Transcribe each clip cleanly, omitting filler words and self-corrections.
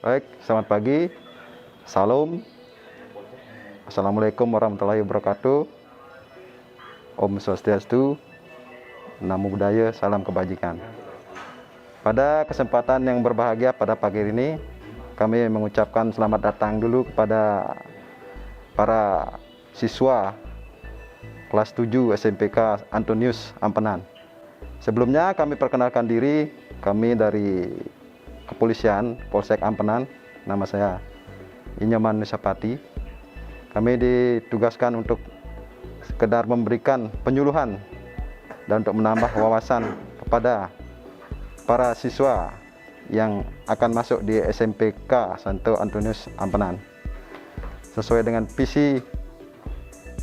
Baik, selamat pagi. Salam. Assalamualaikum warahmatullahi wabarakatuh. Om Swastiastu. Namo Buddhaya, salam kebajikan. Pada kesempatan yang berbahagia pada pagi ini, kami mengucapkan selamat datang dulu kepada para siswa kelas 7 SMPK Antonius Ampenan. Sebelumnya kami perkenalkan diri, kami dari Kepolisian Polsek Ampenan, nama saya Inyoman Nusapati. Kami ditugaskan untuk sekedar memberikan penyuluhan dan untuk menambah wawasan kepada para siswa yang akan masuk di SMPK Santo Antonius Ampenan. Sesuai dengan visi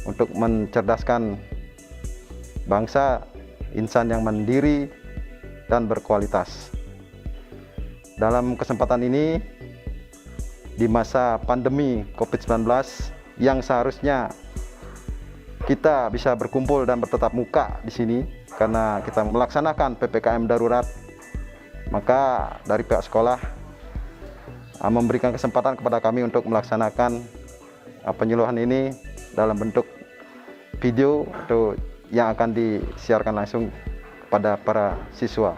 untuk mencerdaskan bangsa, insan yang mandiri dan berkualitas. Dalam kesempatan ini, di masa pandemi COVID-19 yang seharusnya kita bisa berkumpul dan bertatap muka di sini karena kita melaksanakan PPKM darurat, maka dari pihak sekolah memberikan kesempatan kepada kami untuk melaksanakan penyuluhan ini dalam bentuk video atau yang akan disiarkan langsung kepada para siswa.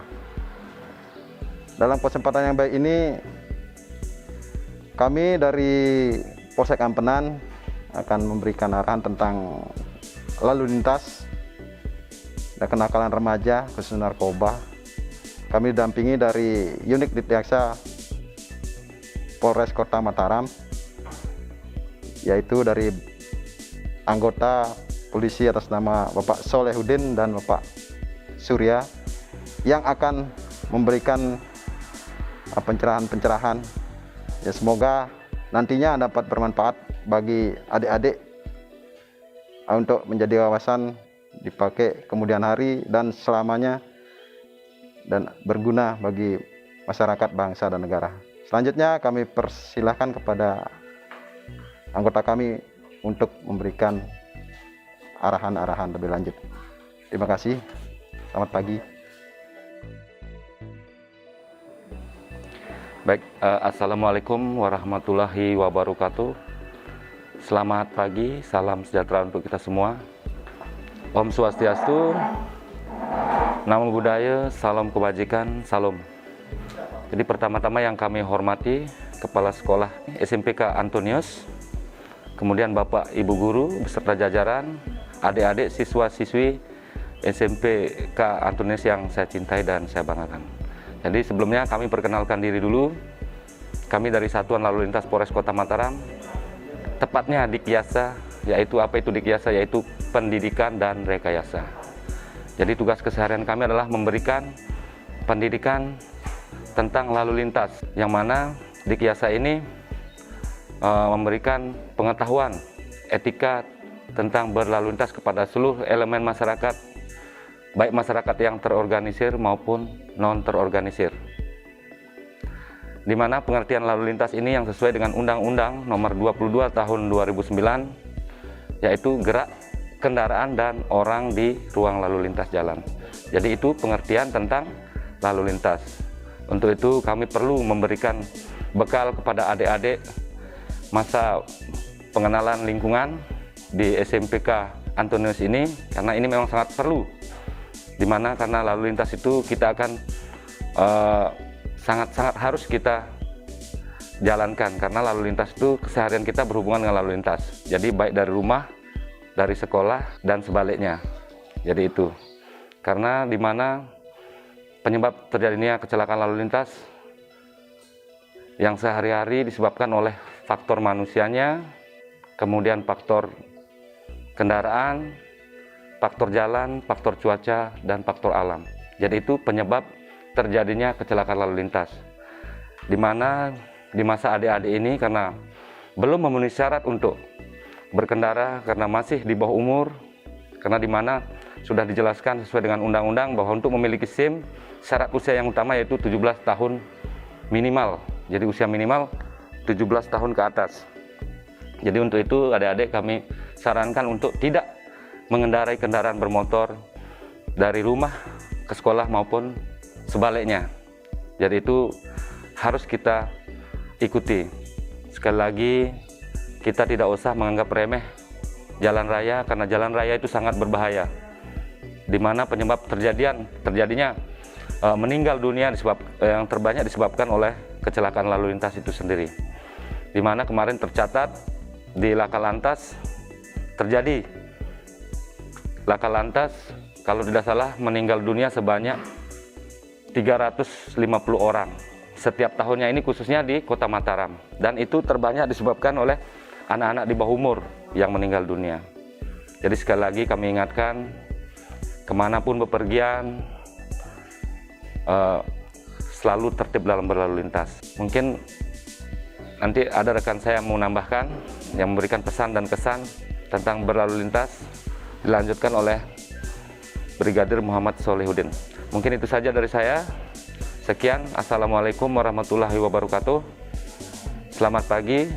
Dalam kesempatan yang baik ini, kami dari Polsek Ampenan akan memberikan arahan tentang lalu lintas dan kenakalan remaja khusus narkoba. Kami didampingi dari Unit Dityaksa Polres Kota Mataram, yaitu dari anggota polisi atas nama Bapak Solehudin dan Bapak Surya yang akan memberikan pencerahan-pencerahan. Ya, semoga nantinya dapat bermanfaat bagi adik-adik untuk menjadi wawasan dipakai kemudian hari dan selamanya dan berguna bagi masyarakat, bangsa dan negara. Selanjutnya kami persilahkan kepada anggota kami untuk memberikan arahan-arahan lebih lanjut. Terima kasih. Selamat pagi. Baik, Assalamualaikum warahmatullahi wabarakatuh. Selamat pagi, salam sejahtera untuk kita semua. Om Swastiastu, Namo Buddhaya, salam kebajikan, salam. Jadi pertama-tama yang kami hormati Kepala Sekolah SMPK Antonius, kemudian Bapak Ibu Guru beserta jajaran, adik-adik siswa-siswi SMPK Antonius yang saya cintai dan saya banggakan. Jadi sebelumnya kami perkenalkan diri dulu. Kami dari Satuan Lalu Lintas Polres Kota Mataram, tepatnya Dikyasa, yaitu apa itu Dikyasa? Yaitu pendidikan dan rekayasa. Jadi tugas keseharian kami adalah memberikan pendidikan tentang lalu lintas, yang mana Dikyasa ini memberikan pengetahuan etika tentang berlalu lintas kepada seluruh elemen masyarakat, baik masyarakat yang terorganisir maupun non terorganisir. Di mana pengertian lalu lintas ini yang sesuai dengan Undang-Undang Nomor 22 Tahun 2009, yaitu gerak kendaraan dan orang di ruang lalu lintas jalan. Jadi itu pengertian tentang lalu lintas. Untuk itu kami perlu memberikan bekal kepada adik-adik masa pengenalan lingkungan di SMPK Antonius ini, karena ini memang sangat perlu. Dimana karena lalu lintas itu kita akan sangat-sangat harus kita jalankan, karena lalu lintas itu keseharian kita berhubungan dengan lalu lintas. Jadi baik dari rumah, dari sekolah dan sebaliknya. Jadi itu karena dimana penyebab terjadinya kecelakaan lalu lintas yang sehari-hari disebabkan oleh faktor manusianya, kemudian faktor kendaraan, faktor jalan, faktor cuaca, dan faktor alam. Jadi itu penyebab terjadinya kecelakaan lalu lintas. Di mana di masa adik-adik ini karena belum memenuhi syarat untuk berkendara karena masih di bawah umur, karena di mana sudah dijelaskan sesuai dengan undang-undang bahwa untuk memiliki SIM syarat usia yang utama yaitu 17 tahun minimal. Jadi usia minimal 17 tahun ke atas. Jadi untuk itu adik-adik kami sarankan untuk tidak mengendarai kendaraan bermotor dari rumah ke sekolah maupun sebaliknya. Jadi itu harus kita ikuti. Sekali lagi, kita tidak usah menganggap remeh jalan raya, karena jalan raya itu sangat berbahaya, di mana penyebab terjadinya meninggal dunia yang terbanyak disebabkan oleh kecelakaan lalu lintas itu sendiri. Di mana kemarin tercatat di Laka Lantas terjadi laka lantas, kalau tidak salah meninggal dunia sebanyak 350 orang setiap tahunnya, ini khususnya di Kota Mataram, dan itu terbanyak disebabkan oleh anak-anak di bawah umur yang meninggal dunia. Jadi sekali lagi kami ingatkan, kemanapun bepergian, selalu tertib dalam berlalu lintas. Mungkin nanti ada rekan saya yang mau menambahkan, yang memberikan pesan dan kesan tentang berlalu lintas, dilanjutkan oleh Brigadir Muhammad Solihuddin. Mungkin itu saja dari saya. Sekian, Assalamualaikum warahmatullahi wabarakatuh. Selamat pagi.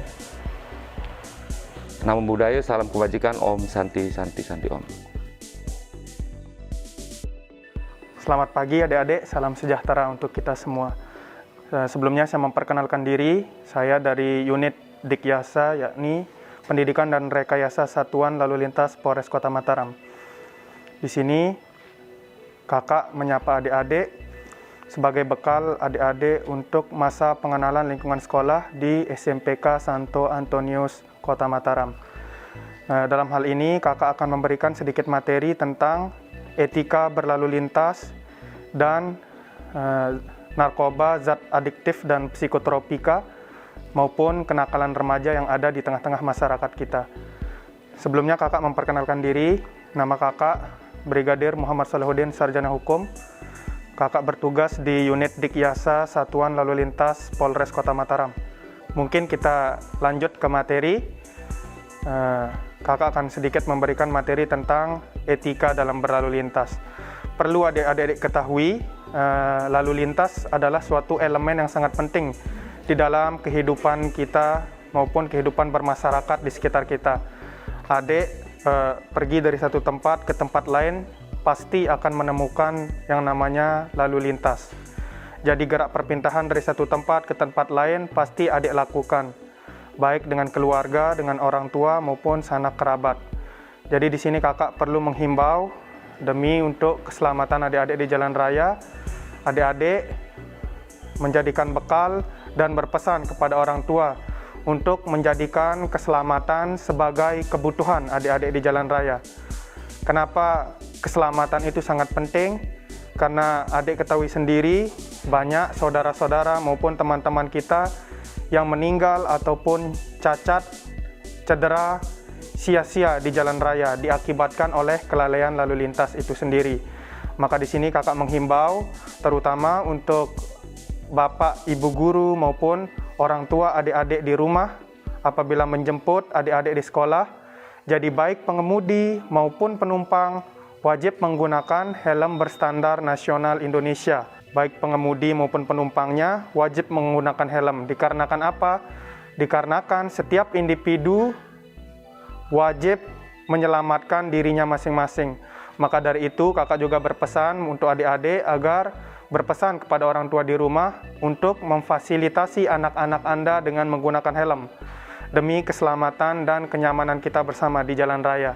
Namo Buddhaya, salam kebajikan, Om Santi Santi Santi Om. Selamat pagi adik-adik, salam sejahtera untuk kita semua. Sebelumnya saya memperkenalkan diri, saya dari unit Dikyasa, yakni Pendidikan dan Rekayasa Satuan Lalu Lintas Polres Kota Mataram. Di sini kakak menyapa adik-adik sebagai bekal adik-adik untuk masa pengenalan lingkungan sekolah di SMPK Santo Antonius Kota Mataram. Dalam hal ini kakak akan memberikan sedikit materi tentang etika berlalu lintas dan narkoba, zat adiktif dan psikotropika maupun kenakalan remaja yang ada di tengah-tengah masyarakat kita. Sebelumnya kakak memperkenalkan diri, nama kakak Brigadir Muhammad Solihuddin, Sarjana Hukum. Kakak bertugas di unit Dikyasa Satuan Lalu Lintas Polres Kota Mataram. Mungkin kita lanjut ke materi. Kakak akan sedikit memberikan materi tentang etika dalam berlalu lintas. Perlu adik-adik ketahui, lalu lintas adalah suatu elemen yang sangat penting di dalam kehidupan kita maupun kehidupan bermasyarakat di sekitar kita. Adik pergi dari satu tempat ke tempat lain pasti akan menemukan yang namanya lalu lintas. Jadi gerak perpindahan dari satu tempat ke tempat lain pasti adik lakukan, baik dengan keluarga, dengan orang tua maupun sanak kerabat. Jadi di sini kakak perlu menghimbau demi untuk keselamatan adik-adik di jalan raya, adik-adik menjadikan bekal dan berpesan kepada orang tua untuk menjadikan keselamatan sebagai kebutuhan adik-adik di jalan raya. Kenapa keselamatan itu sangat penting? Karena adik ketahui sendiri, banyak saudara-saudara maupun teman-teman kita yang meninggal ataupun cacat, cedera, sia-sia di jalan raya diakibatkan oleh kelalaian lalu lintas itu sendiri. Maka di sini kakak menghimbau terutama untuk bapak, ibu guru maupun orang tua adik-adik di rumah apabila menjemput adik-adik di sekolah, jadi baik pengemudi maupun penumpang wajib menggunakan helm berstandar nasional Indonesia. Baik pengemudi maupun penumpangnya wajib menggunakan helm. Dikarenakan apa? Dikarenakan setiap individu wajib menyelamatkan dirinya masing-masing. Maka dari itu kakak juga berpesan untuk adik-adik agar berpesan kepada orang tua di rumah untuk memfasilitasi anak-anak Anda dengan menggunakan helm demi keselamatan dan kenyamanan kita bersama di jalan raya.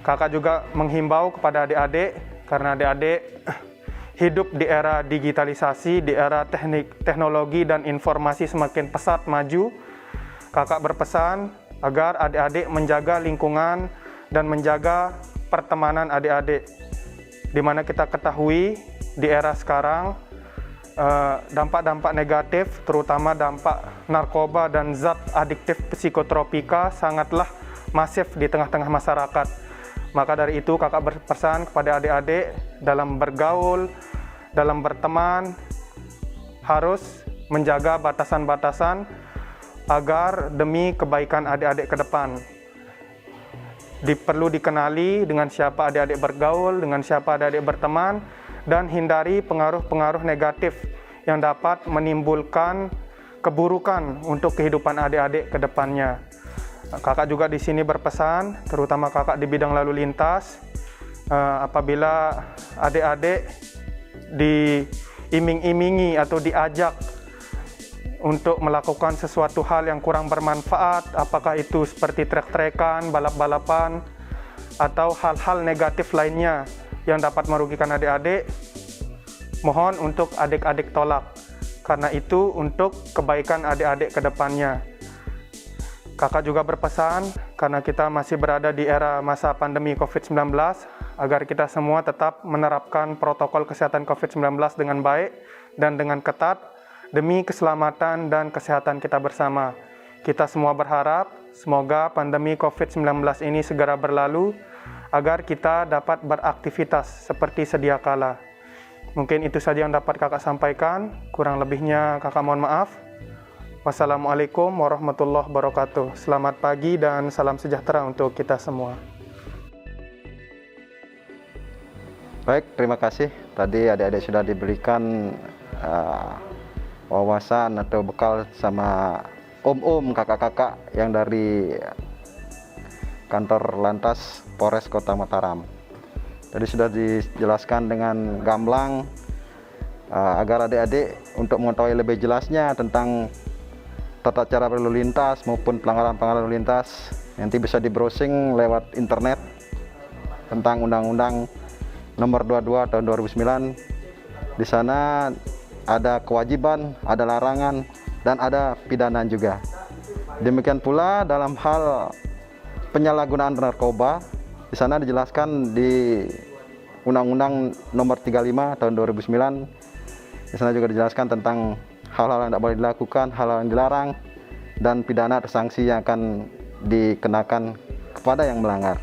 Kakak juga menghimbau kepada adik-adik, karena adik-adik hidup di era digitalisasi, di era teknologi dan informasi semakin pesat maju. Kakak berpesan agar adik-adik menjaga lingkungan dan menjaga pertemanan adik-adik. Di mana kita ketahui di era sekarang dampak-dampak negatif, terutama dampak narkoba dan zat adiktif psikotropika sangatlah masif di tengah-tengah masyarakat. Maka dari itu kakak berpesan kepada adik-adik dalam bergaul, dalam berteman, harus menjaga batasan-batasan agar demi kebaikan adik-adik ke depan. Perlu dikenali dengan siapa adik-adik bergaul, dengan siapa adik-adik berteman, dan hindari pengaruh-pengaruh negatif yang dapat menimbulkan keburukan untuk kehidupan adik-adik ke depannya. Kakak juga di sini berpesan, terutama kakak di bidang lalu lintas, apabila adik-adik diiming-imingi atau diajak untuk melakukan sesuatu hal yang kurang bermanfaat, apakah itu seperti trek-trekan, balap-balapan, atau hal-hal negatif lainnya yang dapat merugikan adik-adik, mohon untuk adik-adik tolak. Karena itu untuk kebaikan adik-adik ke depannya. Kakak juga berpesan, karena kita masih berada di era masa pandemi COVID-19, agar kita semua tetap menerapkan protokol kesehatan COVID-19 dengan baik dan dengan ketat, demi keselamatan dan kesehatan kita bersama. Kita semua berharap, semoga pandemi COVID-19 ini segera berlalu, agar kita dapat beraktivitas seperti sedia kala. Mungkin itu saja yang dapat kakak sampaikan, kurang lebihnya kakak mohon maaf. Wassalamualaikum warahmatullahi wabarakatuh. Selamat pagi dan salam sejahtera untuk kita semua. Baik, terima kasih. Tadi adik-adik sudah diberikan wawasan atau bekal sama om-om, kakak-kakak yang dari kantor lantas Polres Kota Mataram. Tadi sudah dijelaskan dengan gamblang agar adik-adik untuk mengetahui lebih jelasnya tentang tata cara berlalu lintas maupun pelanggaran-pelanggaran lalu lintas, nanti bisa di browsing lewat internet tentang Undang-Undang Nomor 22 Tahun 2009. Di sana ada kewajiban, ada larangan, dan ada pidana juga. Demikian pula dalam hal penyalahgunaan narkoba, di sana dijelaskan di Undang-Undang Nomor 35 Tahun 2009. Di sana juga dijelaskan tentang hal-hal yang tidak boleh dilakukan, hal-hal yang dilarang, dan pidana atau sanksi yang akan dikenakan kepada yang melanggar.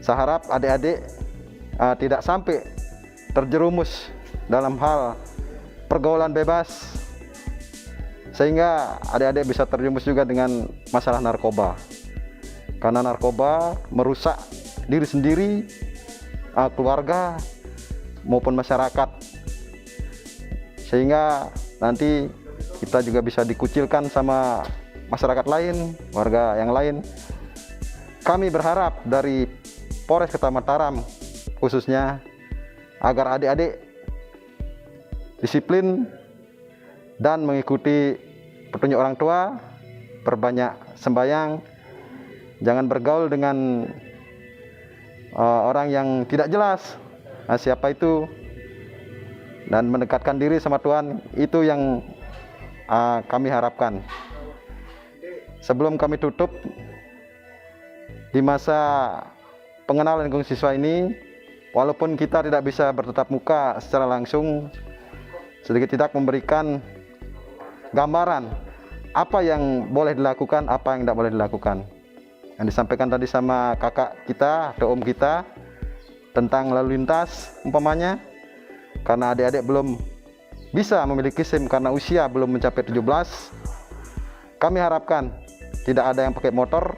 Saya harap adik-adik tidak sampai terjerumus dalam hal pergaulan bebas, sehingga adik-adik bisa terjerumus juga dengan masalah narkoba. Karena narkoba merusak diri sendiri, keluarga, maupun masyarakat. Sehingga nanti kita juga bisa dikucilkan sama masyarakat lain, warga yang lain. Kami berharap dari Polres Kota Mataram khususnya agar adik-adik disiplin dan mengikuti petunjuk orang tua, perbanyak sembahyang, jangan bergaul dengan orang yang tidak jelas siapa itu, dan mendekatkan diri sama Tuhan. Itu yang kami harapkan. Sebelum kami tutup di masa pengenalan lingkungan siswa ini, walaupun kita tidak bisa bertatap muka secara langsung, sedikit tidak memberikan gambaran apa yang boleh dilakukan, apa yang tidak boleh dilakukan. Yang disampaikan tadi sama kakak kita atau om kita tentang lalu lintas umpamanya, karena adik-adik belum bisa memiliki SIM karena usia belum mencapai 17, kami harapkan tidak ada yang pakai motor,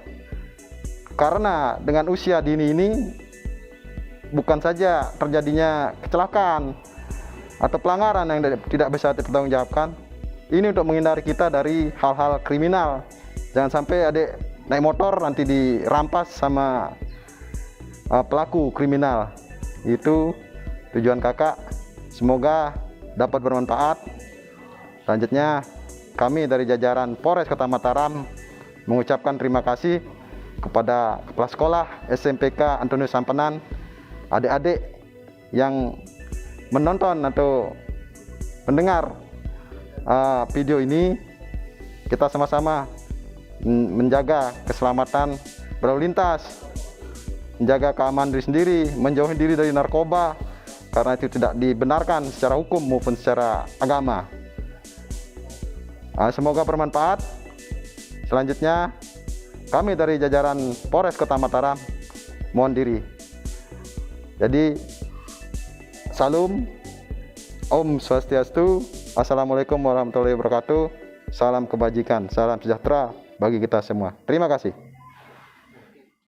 karena dengan usia dini ini bukan saja terjadinya kecelakaan atau pelanggaran yang tidak bisa dipertanggungjawabkan, ini untuk menghindari kita dari hal-hal kriminal. Jangan sampai adik naik motor nanti dirampas sama pelaku kriminal. Itu tujuan kakak. Semoga dapat bermanfaat. Selanjutnya kami dari jajaran Polres Kota Mataram mengucapkan terima kasih kepada Kepala Sekolah SMPK Antonius Sampenan, adik-adik yang menonton atau mendengar video ini. Kita sama-sama menjaga keselamatan berlalu lintas, menjaga keamanan diri sendiri, menjauhi diri dari narkoba, karena itu tidak dibenarkan secara hukum maupun secara agama. Semoga bermanfaat. Selanjutnya kami dari jajaran Polres Kota Mataram mohon diri. Jadi salam, Om Swastiastu, Assalamualaikum warahmatullahi wabarakatuh. Salam kebajikan, salam sejahtera bagi kita semua. Terima kasih.